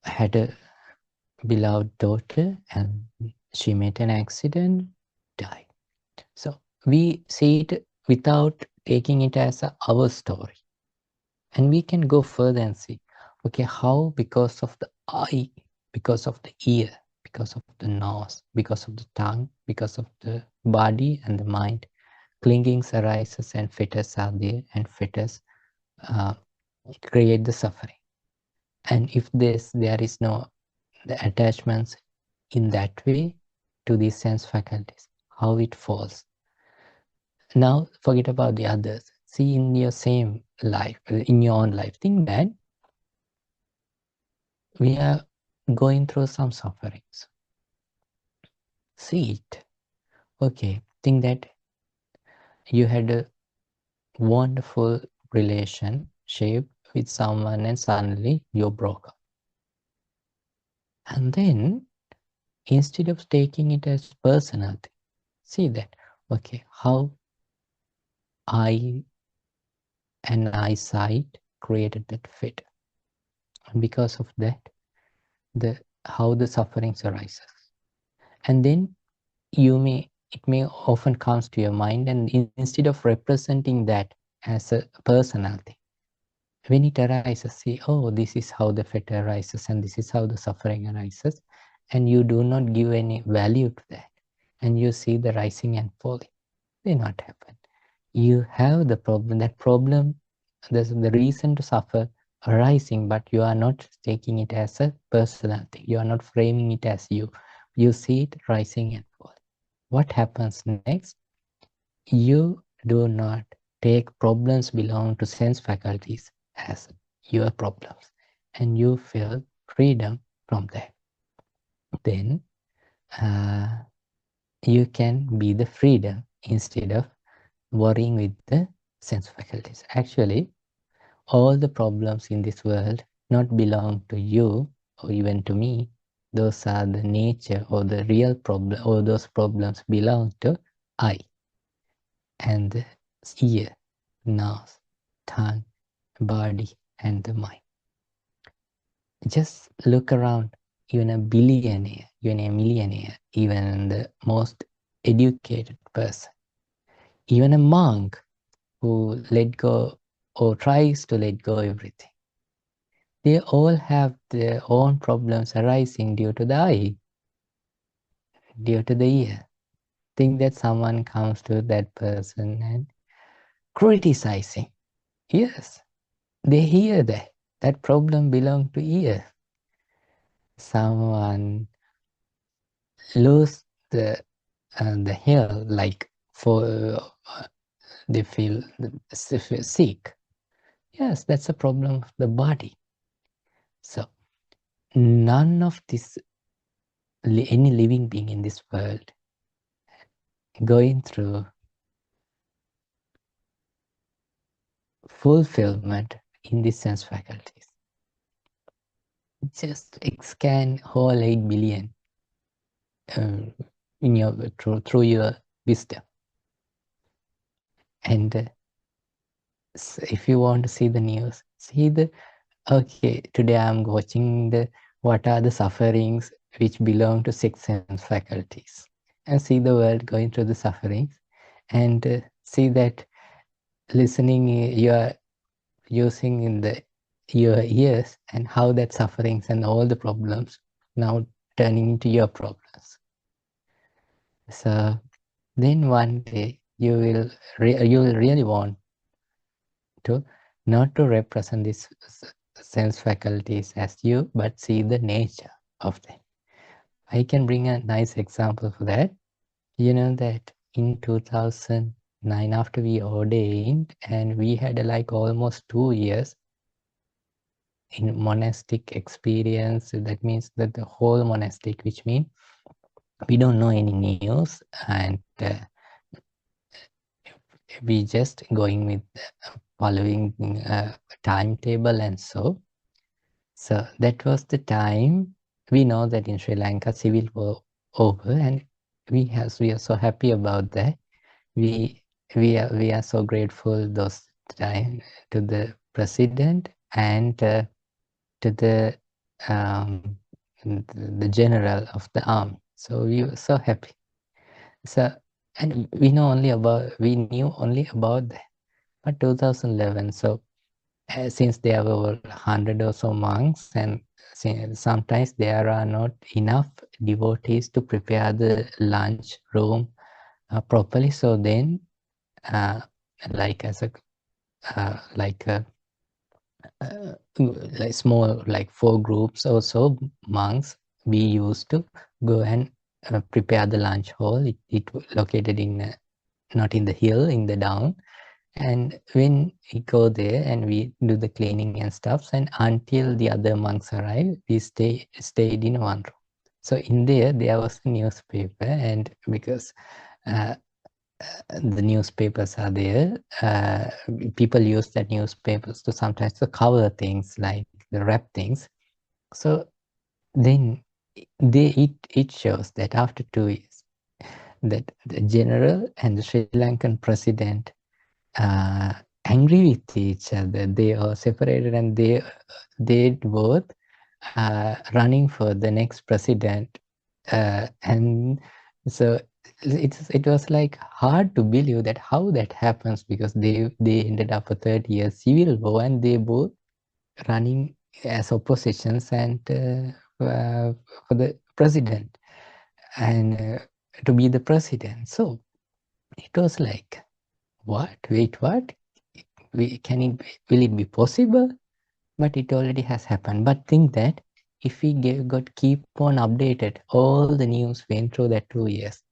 had a beloved daughter and she met an accident, died. So we see it without taking it as our story. And we can go further and see, okay, how because of the eye, because of the ear, because of the nose, because of the tongue, because of the body and the mind, clingings arises and fetters are there, and fetters create the suffering. And if there is no the attachments in that way to these sense faculties, how it falls. Now forget about the others. See in your same life, in your own life, think that we are going through some sufferings. See it. Okay, think that you had a wonderful relationship with someone and suddenly you broke up. And then instead of taking it as personal thing, see that, okay, how I and eyesight created that fit. And because of that, how the sufferings arises. And then it may often comes to your mind, and instead of representing that as a personality, when it arises, see, oh, this is how the fetter arises, and this is how the suffering arises. and you do not give any value to that, and you see the rising and falling, they not happen. You have the problem, that problem, there's the reason to suffer arising, but you are not taking it as a personal thing. You are not framing it as you. You see it rising and falling. What happens next? You do not take problems belong to sense faculties as your problems, and you feel freedom from that. Then you can be the freedom instead of worrying with the sense faculties. Actually, all the problems in this world not belong to you or even to me. Those are the nature or the real problem, or those problems belong to I. And the ear, nose, tongue, body, and the mind. Just look around, even a billionaire, even a millionaire, even the most educated person, even a monk who let go or tries to let go everything. They all have their own problems arising due to the eye, due to the ear. Think that someone comes to that person and criticizing. Yes, they hear that. That problem belongs to ear. Someone lose the hair, like for they feel sick. Yes, that's a problem of the body. So none of this, any living being in this world going through fulfillment in the sense faculties. Just scan whole 8 billion in your through your wisdom. And if you want to see the news, see the, okay, today I'm watching the what are the sufferings which belong to 6 sense faculties, and see the world going through the sufferings, and see that listening you are using in your ears, and how that sufferings and all the problems now turning into your problems. So then one day you will really want to not to represent these sense faculties as you, but see the nature of them. I can bring a nice example for that. You know that in 2009, after we ordained, and we had like almost 2 years in monastic experience. That means that the whole monastic, which means we don't know any news, and we just going with following timetable and so that was the time. We know that in Sri Lanka civil war over, and we are so happy about that. We are so grateful those time to the president and to the general of the army. So we were so happy. So, and we knew only about that. But 2011, so since there were 100 or so monks, and sometimes there are not enough devotees to prepare the lunch room properly. So then, like small, like 4 groups or so monks, we used to go and prepare the lunch hall. It located in not in the hill, in the down. And when we go there and we do the cleaning and stuff, and until the other monks arrive, we stayed in one room. So in there was a newspaper, and because the newspapers are there, people use that newspapers to sometimes to cover things, like the wrap things. So then it shows that after 2 years, that the general and the Sri Lankan president angry with each other. They are separated, and they both running for the next president, and so it was like hard to believe that how that happens, because they ended up a 30-year civil war, and they both running as oppositions, and for the president and to be the president. So it was like, what? Wait, what? Will it be possible? But it already has happened. But think that if we keep on updated, all the news went through that 2 years,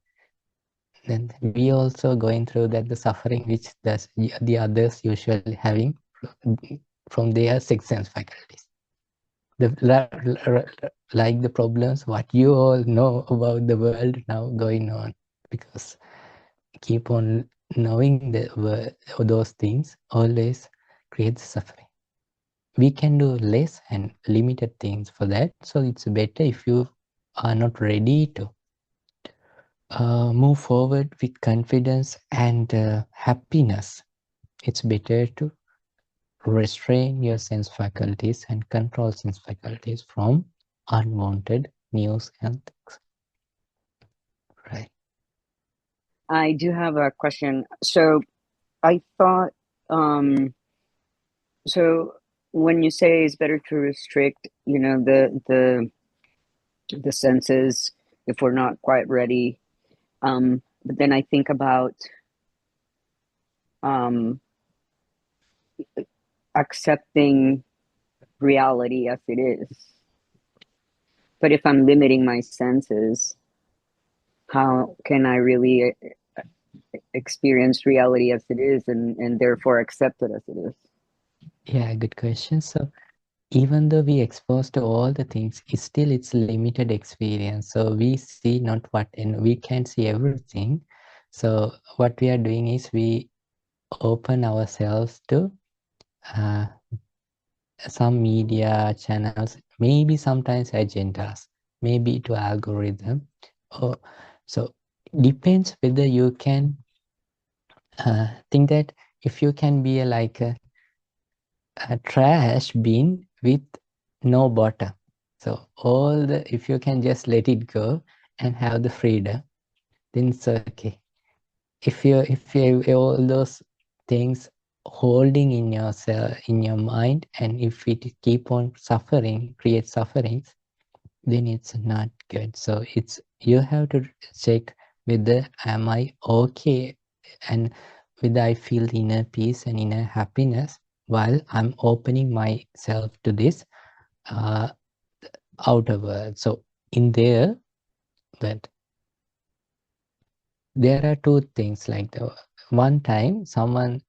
then we also going through that the suffering which the others usually having from their sixth sense faculties. Like the problems what you all know about the world now going on, because keep on knowing those things always creates suffering. We can do less and limited things for that. So it's better if you are not ready to move forward with confidence and happiness. It's better to restrain your sense faculties and control sense faculties from unwanted news and things. Right. I do have a question. So I thought, so when you say it's better to restrict, you know, the senses if we're not quite ready, but then I think about accepting reality as it is. But if I'm limiting my senses, how can I really experience reality as it is and therefore accept it as it is? Yeah, good question. So even though we exposed to all the things, it's limited experience. So we see not what, and we can't see everything. So what we are doing is we open ourselves to some media channels, maybe sometimes agendas, maybe to algorithm. So depends whether you can think that if you can be like a trash bin with no bottom. So if you can just let it go and have the freedom, then it's okay. If you all those things holding in yourself, in your mind, and if it keep on suffering, create sufferings, then it's not good. So you have to check whether am I okay and whether I feel inner peace and inner happiness while I'm opening myself to this outer world. So in there, that there are two things like one time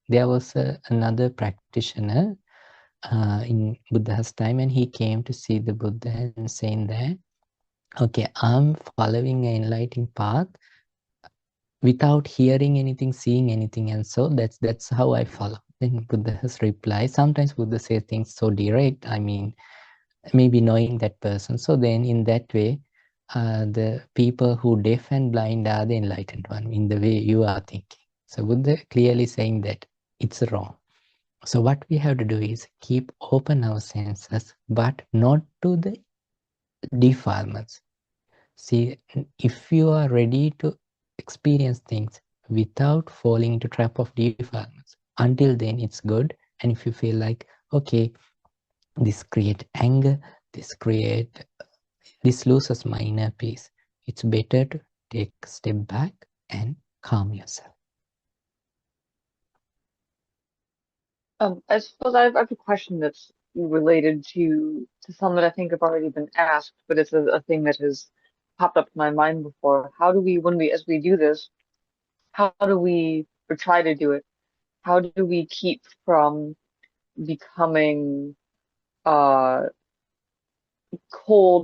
there was another practitioner in Buddha's time, and he came to see the Buddha and saying that, okay, I'm following an enlightening path without hearing anything, seeing anything, and so that's how I follow. Then Buddha has replied, sometimes Buddha says things so direct, I mean, maybe knowing that person. So then in that way, the people who deaf and blind are the enlightened one in the way you are thinking. So Buddha clearly saying that it's wrong. So what we have to do is keep open our senses, but not to the defilements. See, if you are ready to experience things without falling into trap of defilements, until then it's good. And if you feel like, okay, this create anger, this loses my inner peace, it's better to take a step back and calm yourself. I suppose I have a question that's related to some that I think have already been asked, but it's a thing that has popped up in my mind before. How do we, as we do this, how do we, or try to do it, how do we keep from becoming cold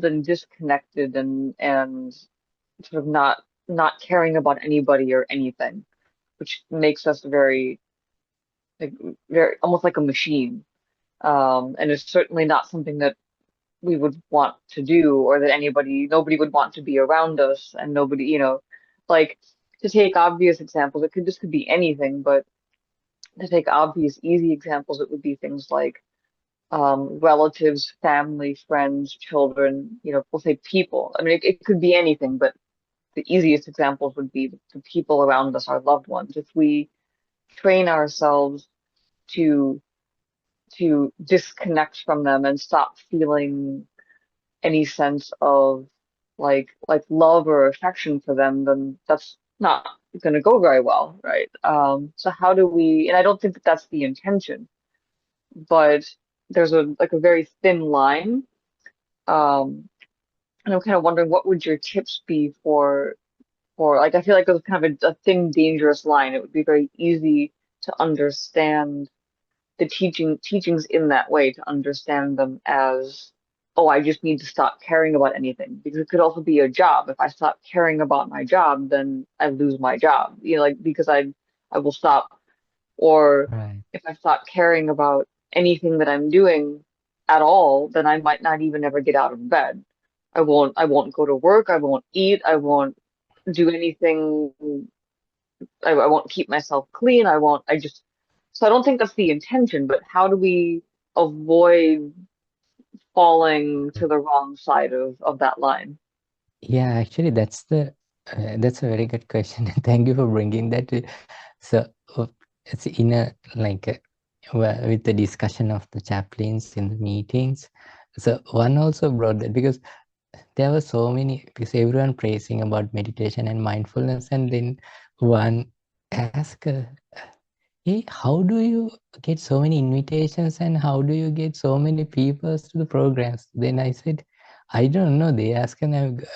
and disconnected and sort of not caring about anybody or anything, which makes us very almost like a machine. And it's certainly not something that we would want to do, or that nobody would want to be around us, and nobody, like, to take obvious examples, this could be anything, but to take obvious, easy examples, it would be things like relatives, family, friends, children, we'll say people. I mean, it could be anything, but the easiest examples would be the people around us, our loved ones. If we train ourselves to disconnect from them and stop feeling any sense of like love or affection for them, then that's not going to go very well, right? So how do we, and I don't think that that's the intention, but there's a like a very thin line. Um, and I'm kind of wondering what would your tips be for like I feel like it's kind of a thin, dangerous line. It would be very easy to understand the teachings in that way, to understand them as, oh, I just need to stop caring about anything. Because it could also be a job. If I stop caring about my job, then I lose my job. You know, like because I will stop. Or Right. if I stop caring about anything that I'm doing at all, then I might not even ever get out of bed. I won't go to work, I won't eat, I won't do anything, I won't keep myself clean, I just, so I don't think that's the intention, but how do we avoid falling to the wrong side of that line? Yeah, actually, that's a very good question. Thank you for bringing that. So it's in a like with the discussion of the chaplains in the meetings. So one also brought that because there were so many, because everyone praising about meditation and mindfulness, and then one asked, hey, how do you get so many invitations and how do you get so many people to the programs? Then I said, I don't know. They ask and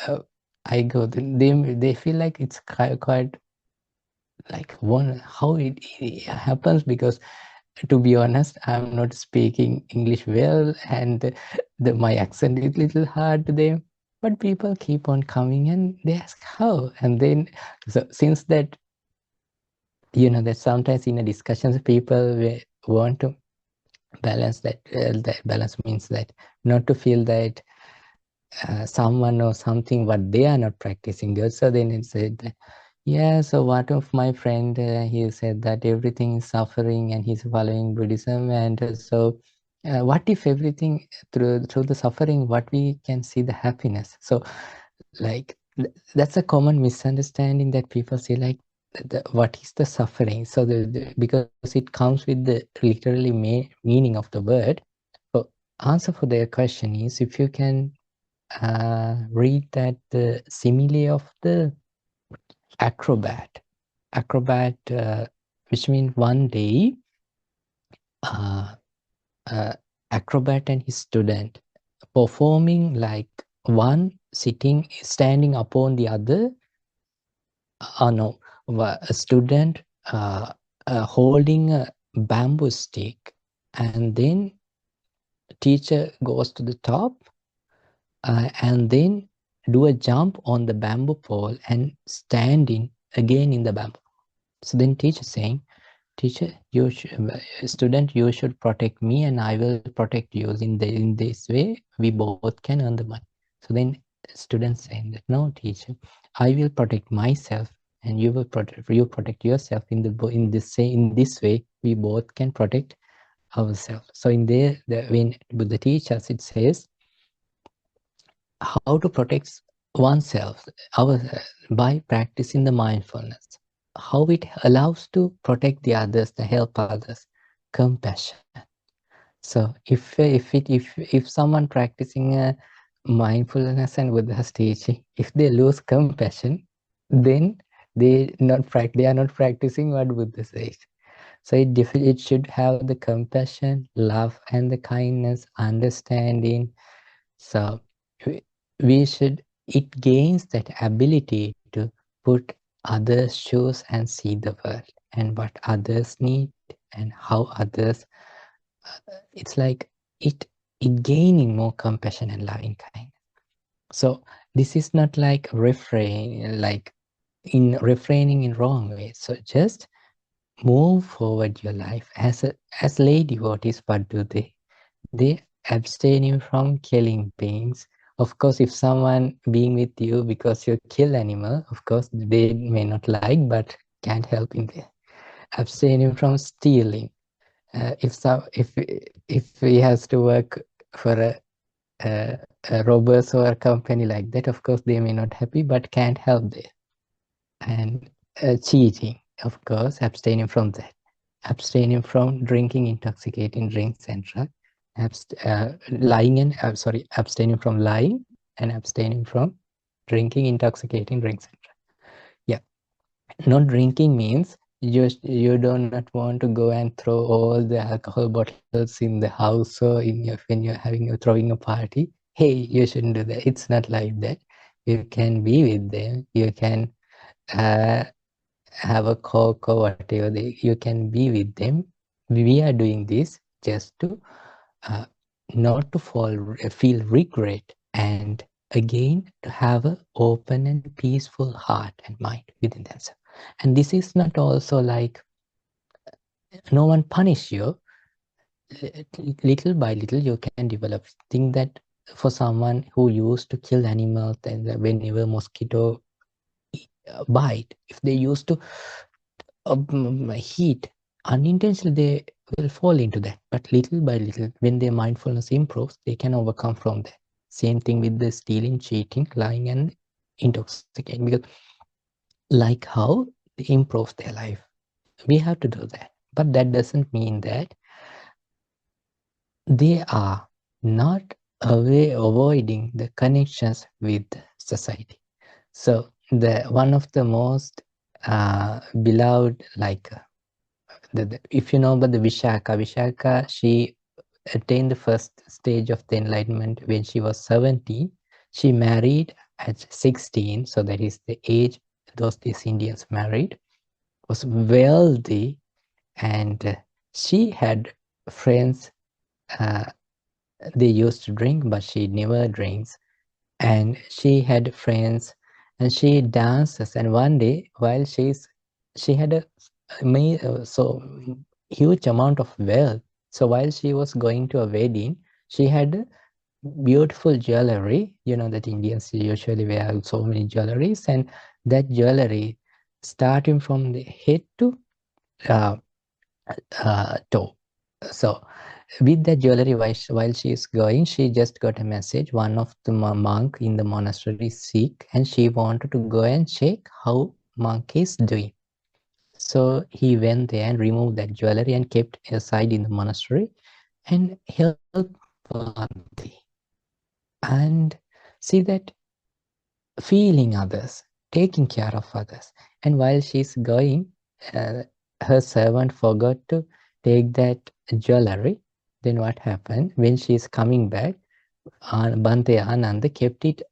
I go. They feel like it's quite like one how it happens, because to be honest, I'm not speaking English well, and my accent is little hard to them. But people keep on coming and they ask how, and then so since that, that sometimes in a discussions people want to balance that. That balance means that not to feel that someone or something what they are not practicing good. So then it said that, yeah, so one of my friend, he said that everything is suffering and he's following Buddhism, and so what if everything through the suffering, what we can see the happiness? So like that's a common misunderstanding that people say like what is the suffering? So because it comes with the literally meaning of the word. So answer for their question is, if you can read that the simile of the acrobat, which means one day, uh, acrobat and his student performing like one standing upon the other. No, a student holding a bamboo stick, and then teacher goes to the top and then do a jump on the bamboo pole and standing again in the bamboo. So then teacher saying, teacher, student, you should protect me and I will protect you. In this way, we both can earn the money. So then students saying that, no, teacher, I will protect myself and you protect yourself. In this way, we both can protect ourselves. So in there, when Buddha teaches, it says how to protect oneself by practicing the mindfulness, how it allows to protect the others, to help others, compassion. So if someone practicing mindfulness and Buddha's teaching, if they lose compassion, then they are not practicing what Buddha says. So it should have the compassion, love, and the kindness, understanding. So it gains that ability to put others' shoes and see the world and what others need and how others, it's like it gaining more compassion and loving kindness. So this is not like refraining in wrong way. So just move forward your life as lay devotees. What do they? They abstain from killing beings. Of course, if someone being with you because you kill animal, of course they may not like, but can't help in there. Abstaining from stealing. If he has to work for a robbers or a company like that, of course they may not happy, but can't help there. And cheating, of course, abstaining from that. Abstaining from drinking intoxicating drinks and drugs. lying and abstaining from lying and abstaining from drinking intoxicating drinks. Yeah, not drinking means you do not want to go and throw all the alcohol bottles in the house or when you're throwing a party. Hey, you shouldn't do that. It's not like that. You can be with them. You can have a Coke or whatever. You can be with them. We are doing this just to not to feel regret, and again to have an open and peaceful heart and mind within themselves. And this is not also like no one punish you. Little by little you can develop. Think that for someone who used to kill animals, and whenever mosquito bite, if they used to heat unintentionally, they will fall into that. But little by little, when their mindfulness improves, they can overcome from that. Same thing with the stealing, cheating, lying, and intoxicating. Because like how they improve their life, we have to do that. But that doesn't mean that they are not avoiding the connections with society. So the one of the most beloved, like if you know about the Vishaka, she attained the first stage of the enlightenment when she was 17. She married at 16, so that is the age those days Indians married, was wealthy, and she had friends. They used to drink, but she never drinks. And she had friends, and she dances. And one day, while she had a so huge amount of wealth. So while she was going to a wedding, she had beautiful jewelry. You know that Indians usually wear so many jewelries, and that jewelry, starting from the head to toe. So with that jewelry, while she is going, she just got a message. One of the monk in the monastery is sick, and she wanted to go and check how monk is doing. So he went there and removed that jewelry and kept aside in the monastery and helped Bhante. And see that feeling others, taking care of others. And while she's going, her servant forgot to take that jewelry. Then what happened? When she's coming back, Bhante Ananda kept it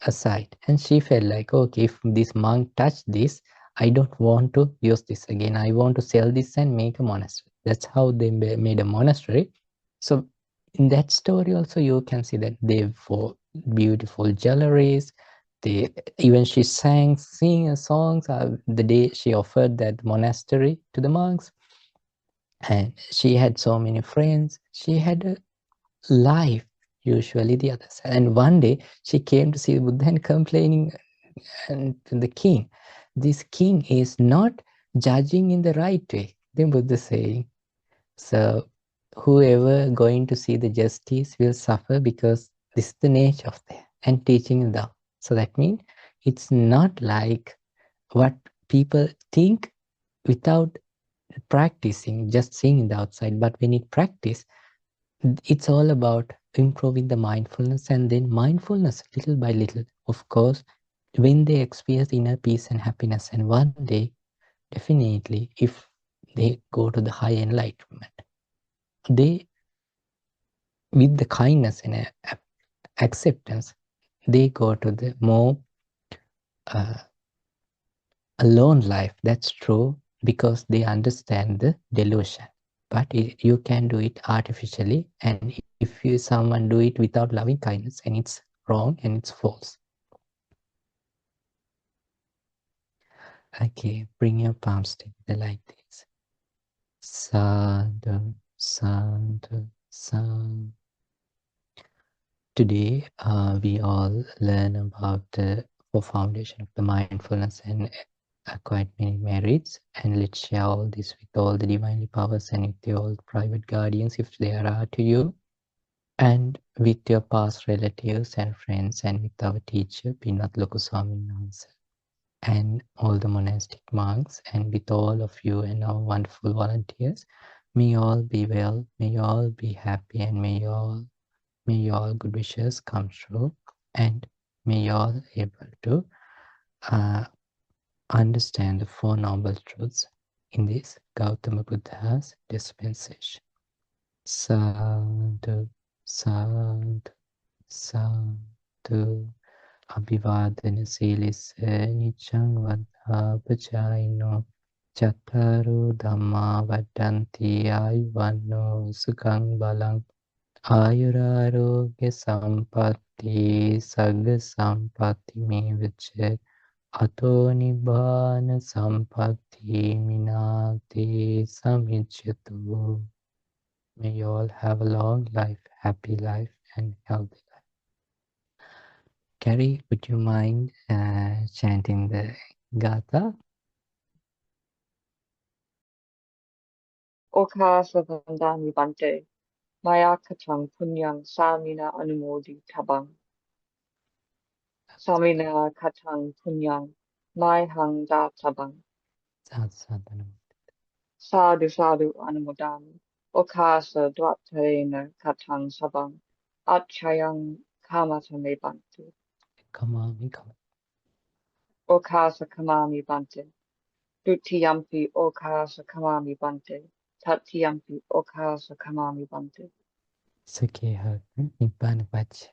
aside, and she felt like, okay, if this monk touched this, I don't want to use this again. I want to sell this and make a monastery. That's how they made a monastery. So in that story also you can see that they wore beautiful jewelries. Even she sing songs the day she offered that monastery to the monks. And she had so many friends. She had a life, usually the others. And one day she came to see the Buddha and complaining to the king. This king is not judging in the right way. The Buddha saying, so whoever going to see the justice will suffer, because this is the nature of them, and teaching them. So that means it's not like what people think without practicing, just seeing in the outside. But when it practice, it's all about improving the mindfulness, and then mindfulness little by little. Of course, when they experience inner peace and happiness, and one day, definitely, if they go to the high enlightenment, they, with the kindness and acceptance, they go to the more alone life. That's true, because they understand the delusion. But you can do it artificially, and if someone do it without loving kindness, and it's wrong and it's false. Okay, bring your palms together like this. Sadhu, sadhu, sadhu. Today, we all learn about the four foundation of the mindfulness and acquired many merits, and let's share all this with all the divinely powers and with all private guardians, if there are to you, and with your past relatives and friends, and with our teacher, Pinat Loku Swamin Wahanse, and all the monastic monks, and with all of you and our wonderful volunteers. May you all be well, may you all be happy, and may your good wishes come true, and may you all able to understand the Four Noble Truths in this Gautama Buddha's dispensation. Sadhu, sadhu, sadhu. Abhivadana Silis Nichang Vada Pachayino Chataru Dhamma Vadanti Ayuvano Sukhang Balang Ayurarogya Sampatti Sagga Sampatti Mevacha Ato Nibbana Sampatti Minati Samichyatu. May you all have a long life, happy life, and healthy life. Carrie, would you mind chanting the Gatha? Okasa Vandani Bante, Maya Katang Punyang Samina Anumodi Tabang, Samina Katang Punyang, Mai Hang Da Tabang, Sadhu. Sadhu Sadhu Anumodami, Okasa Dwatarena Katang Sabang, Achayang Kamatame Bante, Kamami. Okasa Kamami Bante, Dutiyampi Okasa Kamami Bante, Tatyampi Okasa Kamami Bante. Sakya Nibbana Vacha.